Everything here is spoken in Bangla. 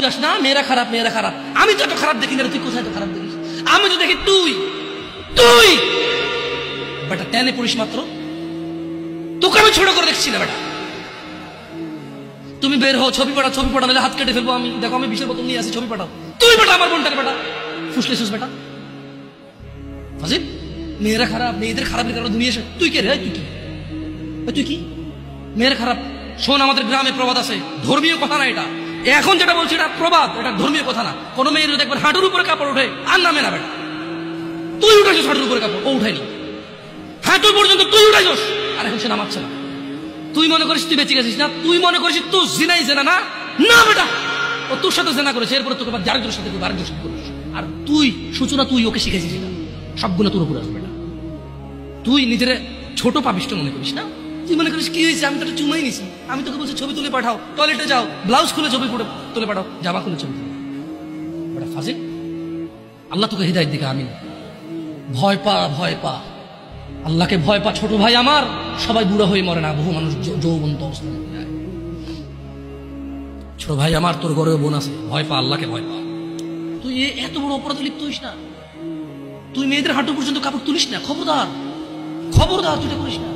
যাস না মেয়েরা খারাপ, মেয়েরা খারাপ। আমি তো এত খারাপ দেখি না, তুই কোথায় তো খারাপ দেখিস? আমি তো দেখি তুই তুই বেটা টেনে পড়িস মাত্র, তোকে আমি ছোট করে দেখছি না বেটা। তুমি বের হও, ছবি পাঠাও, ছবি পাঠাও, নাহলে হাত কেটে ফেলবো আমি। দেখো আমি বিষের বোতল নিয়ে আসি, ছবি পাঠাও। তুই বেটা আমার বোনটাকে বেটা ফুসলেছিস বেটা। ফাজিল, মেয়েরা খারাপ, মেয়েদের খারাপ কারণে দুনিয়া এসে তুই কে রে? তুই কি? তুই কি? মেয়েরা খারাপ? শোন, আমাদের গ্রামে প্রবাদ আছে, ধর্মীয় কথা না এটা। এখন যেটা বলছি এটা প্রবাদ, এটা ধর্মীয় কথা না। কোনো মেয়ের যদি একবার হাঁটুর উপরে কাপড় ওঠে আর নামে না বেটা। তুই উঠাইছিস হাঁটুর উপরে কাপড়, ও উঠায়নি। হাঁটু পর্যন্ত তুই উঠাইছিস, আর এখন সে নামাচ্ছে না। তুই মনে করিস তুই বেঁচে গেছিস না? তুই মনে করিস তুই জিনাই জেনা না? না বেটা, ও তোর সাথে জেনা করেছে, এরপরে তোকে আরেকজনের সাথে করবি, আরেকজনের সাথে করিস। আর তুই সূচনা, তুই ওকে শিখেছিস এটা, সবগুলো তোর উপরে আসবে বেটা। তুই নিজের ছোট পাপিষ্ট মনে করিস না? তুই মনে করিস কি হয়েছে, আমি তো চুমাই নিছি। আমি তোকে বলছি ছবি তুলে পাঠাও, টয়লেটে যাও, ব্লাউজ খুলে ছবি তুলে পাঠাও, জামা খুলে ছবি তুলে বেটা। ফাজিল, আল্লাহ তোকে হৃদায়ত দিকে। আমি ভয় পা, ভয় পা, আল্লাহকে ভয় পা ছোট ভাই আমার। সবাই বুড়া হয়ে মরে না, বহু মানুষ যৌবন্ত অবস্থা। ছোট ভাই আমার, তোর ঘরে বোন আছে, ভয় পা, আল্লাহকে ভয় পা। তুই এত বড় অপরাধে লিপ্ত হইস না। তুই মেয়েদের হাঁটু পর্যন্ত কাপড় তুলিস না, খবরদার, খবরদার, তুই এটা করিস না।